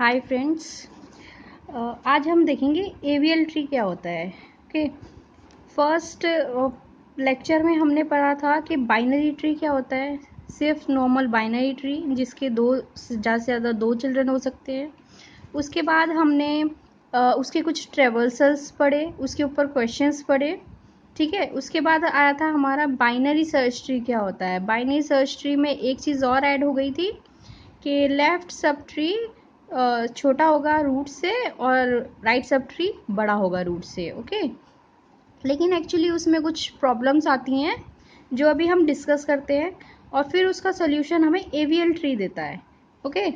Hi friends. आज हम देखेंगे एवीएल ट्री क्या होता है। ओके, फर्स्ट लेक्चर में हमने पढ़ा था कि बाइनरी ट्री क्या होता है। सिर्फ नॉर्मल बाइनरी ट्री जिसके ज़्यादा से ज़्यादा दो चिल्ड्रन हो सकते हैं। उसके बाद हमने उसके कुछ ट्रेवर्सल्स पढ़े, उसके ऊपर क्वेश्चंस पढ़े। ठीक है, उसके बाद आया था हमारा बाइनरी सर्च ट्री क्या होता है। बाइनरी सर्च ट्री में एक चीज़ और ऐड हो गई थी कि लेफ़्ट सब ट्री छोटा होगा रूट से और राइट सब ट्री बड़ा होगा रूट से। ओके, लेकिन एक्चुअली उसमें कुछ प्रॉब्लम्स आती हैं जो अभी हम डिस्कस करते हैं और फिर उसका सोल्यूशन हमें एवीएल ट्री देता है। ओके,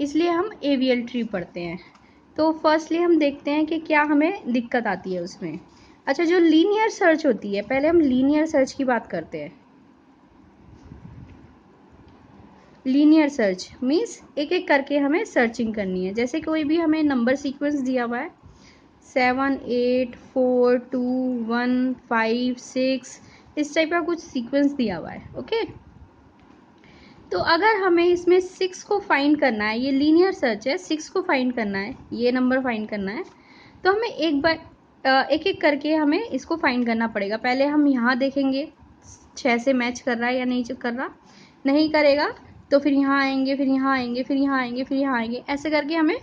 इसलिए हम एवीएल ट्री पढ़ते हैं। तो फर्स्टली हम देखते हैं कि क्या हमें दिक्कत आती है उसमें। अच्छा, जो लीनियर सर्च होती है, पहले हम लीनियर सर्च की बात करते हैं। लीनियर सर्च मीन्स एक एक करके हमें सर्चिंग करनी है। जैसे कोई भी हमें नंबर सीक्वेंस दिया हुआ है 7 8 4 2 1 5 6, इस टाइप का कुछ सीक्वेंस दिया हुआ है। ओके, तो अगर हमें इसमें 6 को फाइंड करना है, ये लीनियर सर्च है, 6 को फाइंड करना है, ये नंबर फाइंड करना है, तो हमें एक एक करके हमें इसको फाइंड करना पड़ेगा। पहले हम यहाँ देखेंगे 6 से मैच कर रहा है या नहीं कर रहा। नहीं करेगा तो फिर यहाँ आएंगे, फिर यहाँ आएंगे, फिर यहाँ आएंगे, फिर यहाँ आएंगे, ऐसे करके हमें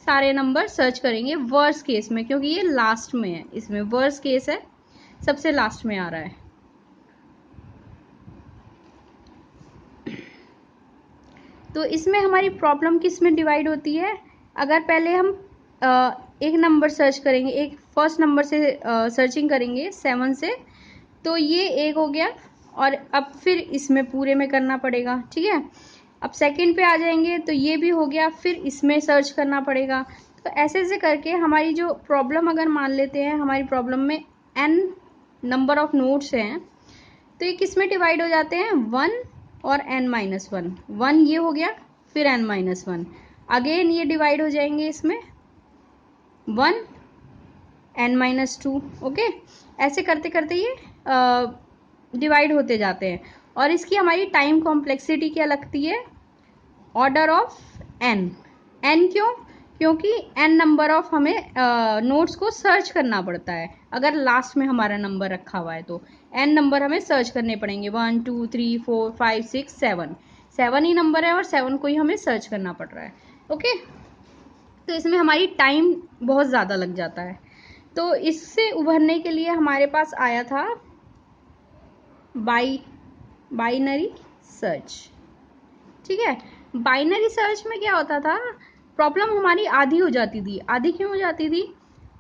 सारे नंबर सर्च करेंगे वर्स्ट केस में, क्योंकि ये लास्ट में है, इसमें वर्स्ट केस है, सबसे लास्ट में आ रहा है। तो इसमें हमारी प्रॉब्लम किस में डिवाइड होती है। अगर पहले हम एक नंबर सर्च करेंगे, एक फर्स्ट नंबर से सर्चिंग करेंगे 7 से, तो ये एक हो गया और अब फिर इसमें पूरे में करना पड़ेगा। ठीक है, अब सेकंड पे आ जाएंगे तो ये भी हो गया, फिर इसमें सर्च करना पड़ेगा। तो ऐसे ऐसे करके हमारी जो प्रॉब्लम, अगर मान लेते हैं हमारी प्रॉब्लम में n नंबर ऑफ नोड्स हैं, तो ये किस में डिवाइड हो जाते हैं, 1 और n-1। 1 ये हो गया, फिर n-1, अगेन ये डिवाइड हो जाएंगे इसमें 1 n-2। ओके, ऐसे करते करते ये डिवाइड होते जाते हैं। और इसकी हमारी टाइम कॉम्प्लेक्सिटी क्या लगती है, ऑर्डर ऑफ n। n क्यों, क्योंकि n नंबर ऑफ हमें नोट्स को सर्च करना पड़ता है। अगर लास्ट में हमारा नंबर रखा हुआ है तो n नंबर हमें सर्च करने पड़ेंगे, 1 2 3 4 5 6 7, 7 ही नंबर है और 7 को ही हमें सर्च करना पड़ रहा है। ओके, तो इसमें हमारी टाइम बहुत ज़्यादा लग जाता है। तो इससे उभरने के लिए हमारे पास आया था बाइनरी सर्च। ठीक है, बाइनरी सर्च में क्या होता था, प्रॉब्लम हमारी आधी हो जाती थी। आधी क्यों हो जाती थी,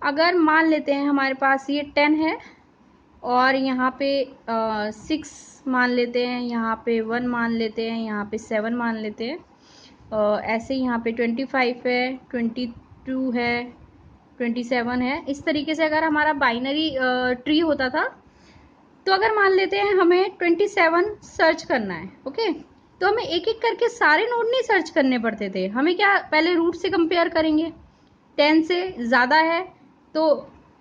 अगर मान लेते हैं हमारे पास ये 10 है और यहाँ पे 6 मान लेते हैं, यहाँ पे 1 मान लेते हैं, यहाँ पे 7 मान लेते हैं, ऐसे यहाँ पे 25 है, 22 है, 27 है। इस तरीके से अगर हमारा बाइनरी ट्री होता था, तो अगर मान लेते हैं हमें 27 सर्च करना है, ओके, तो हमें एक एक करके सारे नोड नहीं सर्च करने पड़ते थे। हमें क्या, पहले रूट से कंपेयर करेंगे, 10 से ज़्यादा है तो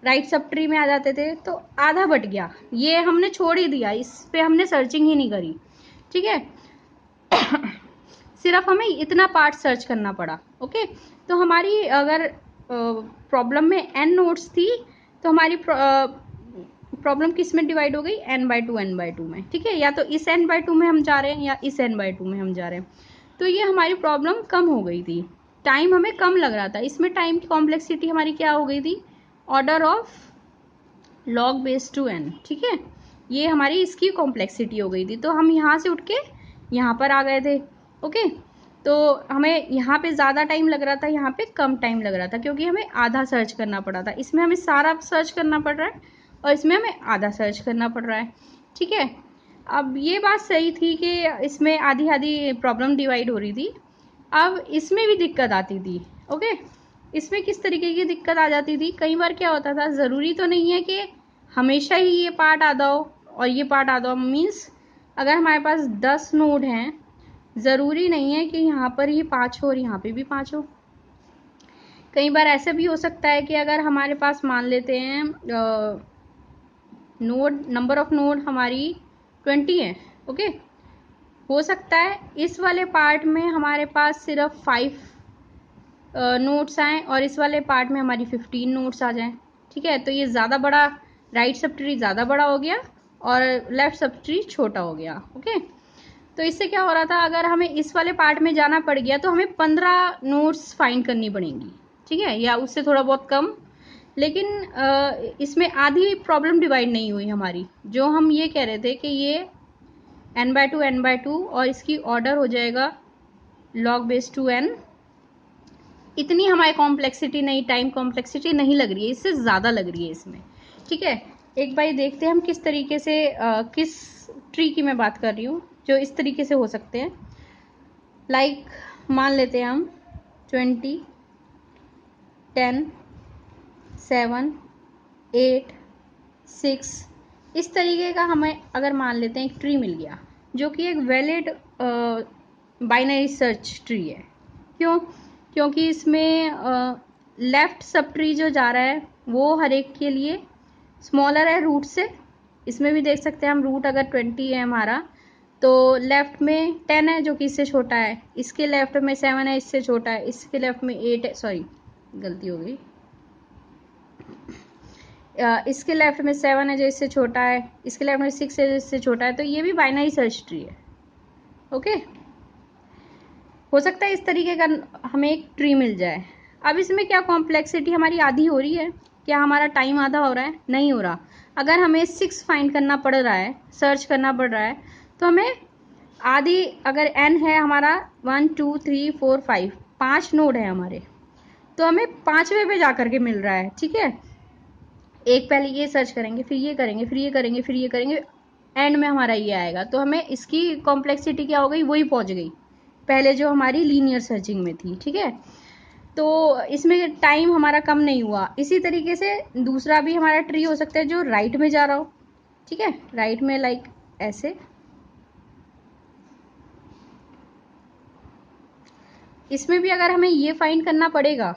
राइट सब ट्री में आ जाते थे, तो आधा बट गया, ये हमने छोड़ ही दिया, इस पे हमने सर्चिंग ही नहीं करी। ठीक है सिर्फ हमें इतना पार्ट सर्च करना पड़ा। ओके, तो हमारी अगर प्रॉब्लम में n नोड्स थी, तो हमारी प्रॉब्लम किस में डिवाइड हो गई, n/2 में। ठीक है, या तो इस n/2 में हम जा रहे हैं या इस n/2 में हम जा रहे हैं, तो ये हमारी प्रॉब्लम कम हो गई थी, टाइम हमें कम लग रहा था। इसमें टाइम की कॉम्प्लेक्सिटी हमारी क्या हो गई थी, order of log base two n। ठीक है, ये हमारी इसकी कॉम्प्लेक्सिटी हो गई थी। तो हम यहाँ से उठ के यहाँ पर आ गए थे। ओके, तो हमें यहाँ पे ज़्यादा टाइम लग रहा था, यहाँ पे कम टाइम लग रहा था, क्योंकि हमें आधा सर्च करना पड़ा था। इसमें हमें सारा सर्च करना पड़ रहा है और इसमें हमें आधा सर्च करना पड़ रहा है। ठीक है, अब ये बात सही थी कि इसमें आधी आधी प्रॉब्लम डिवाइड हो रही थी। अब इसमें भी दिक्कत आती थी। ओके, इसमें किस तरीके की दिक्कत आ जाती थी, कई बार क्या होता था, ज़रूरी तो नहीं है कि हमेशा ही ये पार्ट आधा हो और ये पार्ट आधा हो। मीन्स अगर हमारे पास 10 नोड हैं, ज़रूरी नहीं है कि यहाँ पर ही 5 हो और यहाँ पे भी 5 हो। कई बार ऐसे भी हो सकता है कि अगर हमारे पास मान लेते हैं नोड, नंबर ऑफ नोड हमारी 20 है। ओके, हो सकता है इस वाले पार्ट में हमारे पास सिर्फ 5 नोट्स आएँ और इस वाले पार्ट में हमारी 15 नोट्स आ जाएँ। ठीक है, तो ये ज़्यादा बड़ा, राइट सब ट्री ज़्यादा बड़ा हो गया और लेफ्ट सब ट्री छोटा हो गया। ओके, तो इससे क्या हो रहा था, अगर हमें इस वाले पार्ट में जाना पड़ गया तो हमें 15 नोट्स फाइंड करनी पड़ेंगी। ठीक है, या उससे थोड़ा बहुत कम। लेकिन इसमें आधी प्रॉब्लम डिवाइड नहीं हुई हमारी। जो हम ये कह रहे थे कि ये n/2 और इसकी ऑर्डर हो जाएगा log⁻²n, इतनी हमारी कॉम्प्लेक्सिटी नहीं, टाइम कॉम्प्लेक्सिटी नहीं लग रही है, इससे ज़्यादा लग रही है इसमें। ठीक है, एक बार देखते हैं हम किस तरीके से किस ट्री की मैं बात कर रही हूँ जो इस तरीके से हो सकते हैं। लाइक मान लेते हैं हम 20, 10, 7, 8, 6, इस तरीके का हमें अगर मान लेते हैं एक ट्री मिल गया जो कि एक वैलिड बाइनरी सर्च ट्री है। क्यों? क्योंकि इसमें लेफ्ट सब ट्री जो जा रहा है वो हर एक के लिए स्मॉलर है रूट से। इसमें भी देख सकते हैं हम, रूट अगर 20 है हमारा तो लेफ्ट में 10 है जो कि इससे छोटा है, इसके लेफ्ट में 7 है इससे छोटा है, इसके लेफ्ट में 8 है, सॉरी गलती हो गई, इसके लेफ्ट में 7 है जो इससे छोटा है, इसके लेफ्ट में 6 है जो इससे छोटा है। तो ये भी बाइनरी सर्च ट्री है। ओके, हो सकता है इस तरीके का हमें एक ट्री मिल जाए। अब इसमें क्या कॉम्प्लेक्सिटी हमारी आधी हो रही है? क्या हमारा टाइम आधा हो रहा है? नहीं हो रहा। अगर हमें 6 फाइंड करना पड़ रहा है, सर्च करना पड़ रहा है, तो हमें आधी, अगर n है हमारा 1 2 3 4 5, 5 नोड है हमारे, तो हमें 5वें पे जा करके मिल रहा है। ठीक है, एक पहले ये सर्च करेंगे, फिर ये करेंगे, फिर ये करेंगे, फिर ये करेंगे, एंड में हमारा ये आएगा। तो हमें इसकी कॉम्प्लेक्सिटी क्या हो गई, वही पहुंच गई पहले जो हमारी लीनियर सर्चिंग में थी। ठीक है, तो इसमें टाइम हमारा कम नहीं हुआ। इसी तरीके से दूसरा भी हमारा ट्री हो सकता है जो राइट में जा रहा हो। ठीक है, राइट में लाइक ऐसे, इसमें भी अगर हमें ये फाइंड करना पड़ेगा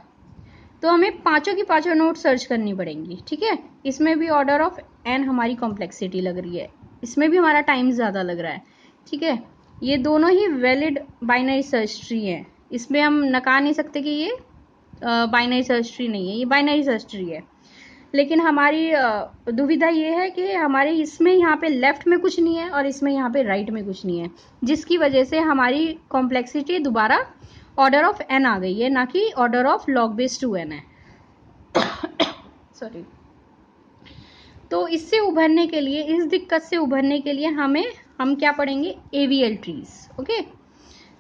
तो हमें पांचों की पांचों नोट सर्च करनी पड़ेंगी। ठीक है, इसमें भी ऑर्डर ऑफ n हमारी कॉम्प्लेक्सिटी लग रही है, इसमें भी हमारा टाइम ज़्यादा लग रहा है। ठीक है, ये दोनों ही वैलिड बाइनरी सर्च ट्री हैं, इसमें हम नकार नहीं सकते कि ये बाइनरी सर्च ट्री नहीं है, ये बाइनरी सर्च ट्री है। लेकिन हमारी दुविधा ये है कि हमारे इसमें यहाँ पे लेफ्ट में कुछ नहीं है और इसमें यहाँ पे राइट में कुछ नहीं है, जिसकी वजह से हमारी कॉम्प्लेक्सिटी दोबारा ऑर्डर ऑफ n आ गई है, ना कि ऑर्डर ऑफ log⁻²n है। सॉरी। तो इससे उभरने के लिए, इस दिक्कत से उभरने के लिए हम क्या पढ़ेंगे, AVL ट्रीज। ओके,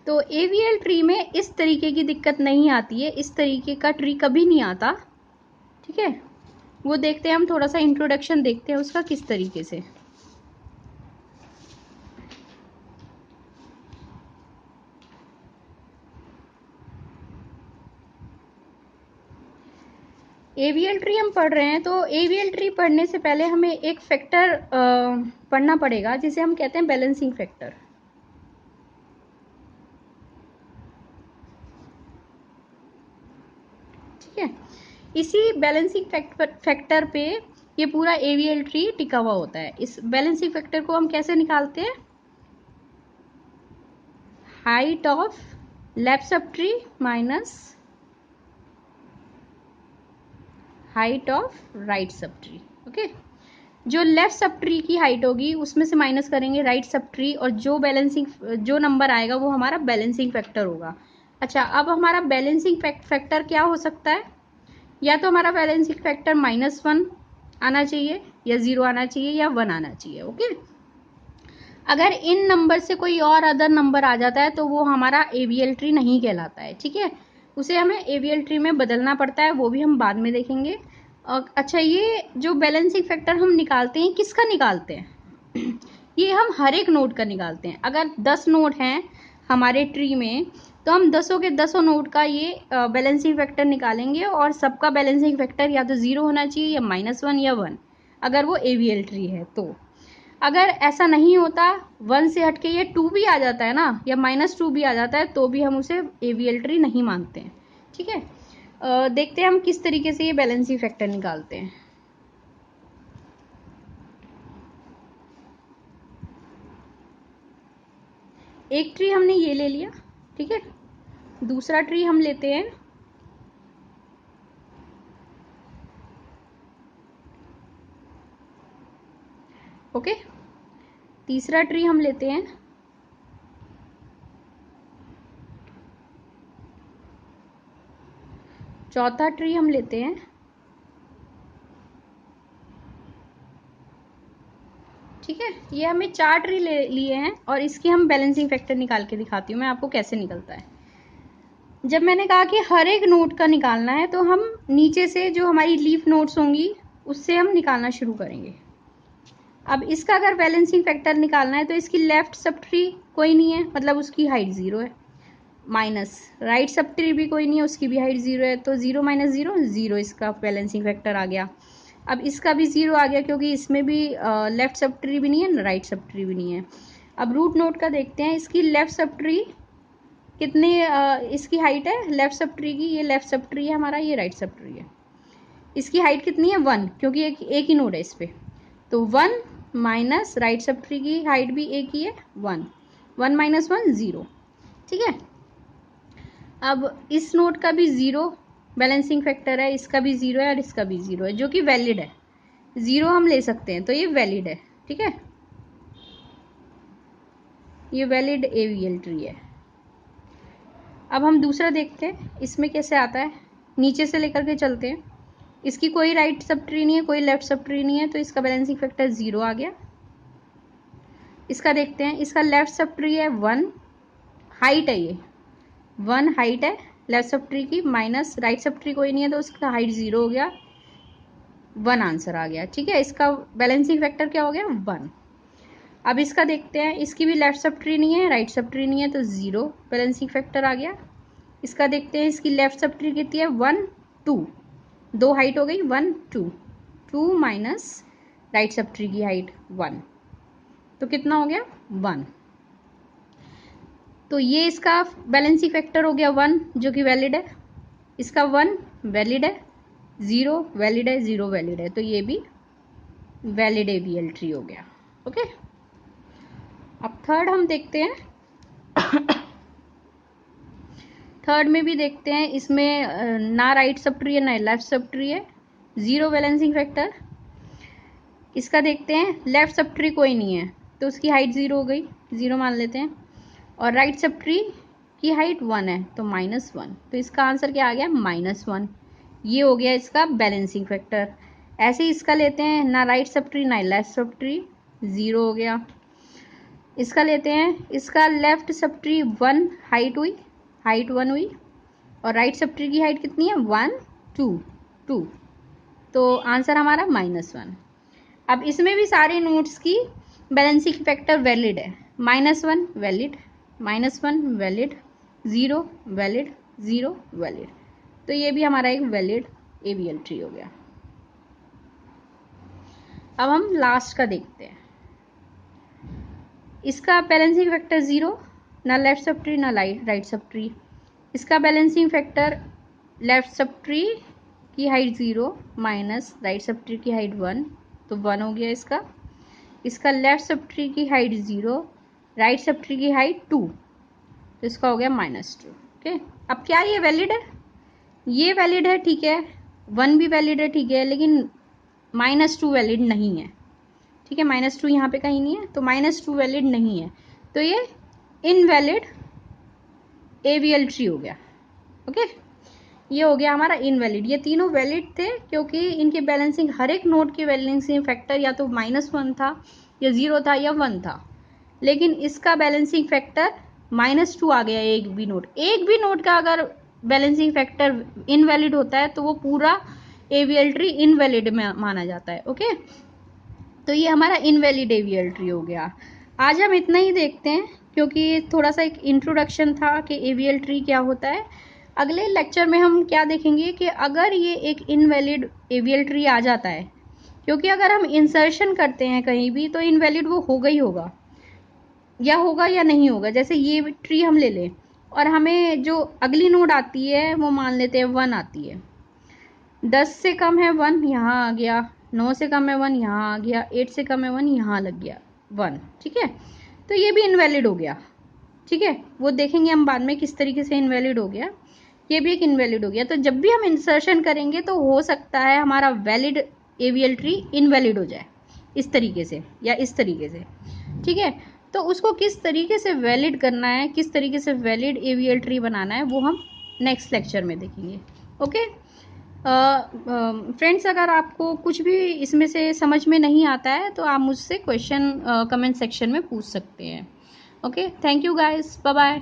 तो AVL ट्री में इस तरीके की दिक्कत नहीं आती है, इस तरीके का ट्री कभी नहीं आता। ठीक है, वो देखते हैं हम, थोड़ा सा इंट्रोडक्शन देखते हैं उसका किस तरीके से। AVL ट्री हम पढ़ रहे हैं, तो AVL ट्री पढ़ने से पहले हमें एक फैक्टर पढ़ना पड़ेगा जिसे हम कहते हैं बैलेंसिंग फैक्टर। ठीक है, इसी बैलेंसिंग फैक्टर पे ये पूरा AVL ट्री टिका हुआ होता है। इस बैलेंसिंग फैक्टर को हम कैसे निकालते हैं, height of left sub tree minus height of right sub tree. Okay, जो लेफ्ट सब ट्री की हाइट होगी उसमें से माइनस करेंगे राइट सब ट्री, और जो नंबर आएगा वो हमारा बैलेंसिंग फैक्टर होगा। अच्छा, अब हमारा बैलेंसिंग फैक्टर क्या हो सकता है, या तो हमारा बैलेंसिंग फैक्टर -1 आना चाहिए, या 0 आना चाहिए, या 1 आना चाहिए। ओके, अगर इन नंबर से कोई और अदर नंबर आ जाता है तो वो हमारा AVL ट्री नहीं कहलाता है। ठीक है, उसे हमें AVL ट्री में बदलना पड़ता है, वो भी हम बाद में देखेंगे। अच्छा, ये जो बैलेंसिंग फैक्टर हम निकालते हैं, किसका निकालते हैं ये हम हर एक नोड का निकालते हैं। अगर 10 नोड हैं हमारे ट्री में तो हम 10 के 10 नोड का ये बैलेंसिंग फैक्टर निकालेंगे, और सबका बैलेंसिंग फैक्टर या तो 0 होना चाहिए, या -1 या 1, अगर वो AVL ट्री है। तो अगर ऐसा नहीं होता, 1 से हटके ये 2 भी आ जाता है ना, या -2 भी आ जाता है, तो भी हम उसे AVL ट्री नहीं मानते हैं। ठीक है, देखते हैं हम किस तरीके से ये बैलेंसिंग फैक्टर निकालते हैं। एक ट्री हमने ये ले लिया। ठीक है, दूसरा ट्री हम लेते हैं ओके, तीसरा ट्री हम लेते हैं। चौथा ट्री हम लेते हैं। ठीक है, ये हमें 4 ट्री लिए हैं और इसकी हम बैलेंसिंग फैक्टर निकाल के दिखाती हूँ मैं आपको कैसे निकलता है। जब मैंने कहा कि हर एक नोड का निकालना है तो हम नीचे से जो हमारी लीफ नोड्स होंगी उससे हम निकालना शुरू करेंगे। अब इसका अगर बैलेंसिंग फैक्टर निकालना है तो इसकी लेफ्ट सब ट्री कोई नहीं है, मतलब उसकी हाइट 0 है, माइनस राइट सब ट्री भी कोई नहीं है, उसकी भी हाइट 0 है, तो 0 माइनस 0 0 इसका बैलेंसिंग फैक्टर आ गया। अब इसका भी 0 आ गया क्योंकि इसमें भी लेफ्ट सब ट्री भी नहीं है, राइट सब ट्री भी नहीं है। अब रूट नोड का देखते हैं, इसकी लेफ्ट सब ट्री कितनी इसकी हाइट है लेफ्ट सब ट्री की, ये लेफ्ट सब ट्री है हमारा, ये राइट सब ट्री है। इसकी हाइट कितनी है 1, क्योंकि एक ही नोड है इस पर, तो 1 माइनस राइट सब ट्री की हाइट भी एक ही है 1, 1 माइनस 1 0। ठीक है, अब इस नोड का भी 0 बैलेंसिंग फैक्टर है, इसका भी 0 है और इसका भी 0 है, जो कि वैलिड है, 0 हम ले सकते हैं, तो ये वैलिड है। ठीक है, ये वैलिड AVL ट्री है। अब हम दूसरा देखते हैं इसमें कैसे आता है, नीचे से लेकर के चलते हैं। इसकी कोई राइट सब ट्री नहीं है, कोई लेफ्ट सब ट्री नहीं है, तो इसका बैलेंसिंग फैक्टर 0 आ गया। इसका देखते हैं, इसका लेफ्ट सब ट्री है 1, हाइट है ये 1 हाइट है लेफ्ट सब ट्री की, माइनस राइट सब ट्री कोई नहीं है तो उसका हाइट 0 हो गया, 1 आंसर आ गया। ठीक है, इसका बैलेंसिंग फैक्टर क्या हो गया 1। अब इसका देखते हैं, इसकी भी लेफ्ट सब ट्री नहीं है, राइट सब ट्री नहीं है, तो 0 बैलेंसिंग फैक्टर आ गया। इसका देखते हैं, इसकी लेफ्ट सब ट्री कितनी है 1 2, 2 हाइट हो गई 1 2, 2 माइनस राइट सब ट्री की हाइट 1, तो कितना हो गया 1। तो ये इसका बैलेंसिंग फैक्टर हो गया 1, जो कि वैलिड है। इसका 1 वैलिड है, 0 वैलिड है, 0 वैलिड है, तो ये भी वैलिड AVL ट्री हो गया। ओके, अब थर्ड हम देखते हैं। थर्ड में भी देखते हैं, इसमें ना राइट सब ट्री है ना लेफ्ट सब ट्री है, 0 बैलेंसिंग फैक्टर। इसका देखते हैं, लेफ्ट सब ट्री कोई नहीं है तो उसकी हाइट 0 हो गई, 0 मान लेते हैं, और राइट सब ट्री की हाइट 1 है तो -1, तो इसका आंसर क्या आ गया -1। ये हो गया इसका बैलेंसिंग फैक्टर। ऐसे ही इसका लेते हैं, ना राइट सब ट्री ना लेफ्ट सब ट्री, 0 हो गया। इसका लेते हैं, इसका लेफ्ट सब ट्री 1 हाइट हुई, हाइट 1 हुई, और राइट सब ट्री की हाइट कितनी है 1 2 2, तो आंसर हमारा -1। अब इसमें भी सारे नोड्स की बैलेंसिंग फैक्टर वैलिड है, -1 वैलिड, -1 वैलिड, 0 वैलिड, 0 वैलिड, तो ये भी हमारा एक वैलिड AVL ट्री हो गया। अब हम लास्ट का देखते हैं, इसका बैलेंसिंग फैक्टर 0, ना लेफ्ट सब ट्री ना राइट सब ट्री। इसका balancing factor left subtree की height 0 minus right subtree की हाइट 1, तो 1 हो गया इसका। इसका लेफ्ट सब ट्री की हाइट 0, राइट सब ट्री की हाइट 2, तो इसका हो गया -2। ओके, अब क्या ये वैलिड है? ये वैलिड है, ठीक है, 1 भी वैलिड है, ठीक है, लेकिन -2 वैलिड नहीं है। ठीक है, -2 यहाँ पे कहीं नहीं है, तो -2 वैलिड नहीं है, तो ये इनवैलिड AVL ट्री हो गया। ओके, ये हो गया हमारा इनवैलिड। ये तीनों वैलिड थे क्योंकि इनके बैलेंसिंग, हर एक नोड के बैलेंसिंग फैक्टर या तो -1 था या 0 था या 1 था, लेकिन इसका बैलेंसिंग फैक्टर -2 आ गया। एक भी नोड का अगर बैलेंसिंग फैक्टर इनवैलिड होता है तो वो पूरा AVL ट्री इनवैलिड में माना जाता है। ओके, तो ये हमारा इनवैलिड AVL ट्री हो गया। आज हम इतना ही देखते हैं क्योंकि थोड़ा सा एक इंट्रोडक्शन था कि AVL ट्री क्या होता है। अगले लेक्चर में हम क्या देखेंगे कि अगर ये एक इनवैलिड AVL ट्री आ जाता है, क्योंकि अगर हम इंसर्शन करते हैं कहीं भी तो इनवैलिड वो होगा ही होगा या नहीं होगा। जैसे ये ट्री हम ले लें और हमें जो अगली नोड आती है वो मान लेते हैं 1 आती है, 10 से कम है 1 यहाँ आ गया, 9 से कम है 1 यहाँ आ गया, 8 से कम है 1 यहाँ लग गया 1। ठीक है, तो ये भी इनवैलिड हो गया। ठीक है, वो देखेंगे हम बाद में किस तरीके से इनवैलिड हो गया, ये भी एक इनवैलिड हो गया। तो जब भी हम इंसर्शन करेंगे तो हो सकता है हमारा वैलिड AVL ट्री इनवैलिड हो जाए, इस तरीके से या इस तरीके से, ठीक है। तो उसको किस तरीके से वैलिड करना है, किस तरीके से वैलिड एवीएल ट्री बनाना है, वो हम नेक्स्ट लेक्चर में देखेंगे। ओके फ्रेंड्स, अगर आपको कुछ भी इसमें से समझ में नहीं आता है तो आप मुझसे क्वेश्चन कमेंट सेक्शन में पूछ सकते हैं। Okay, thank you guys, bye bye.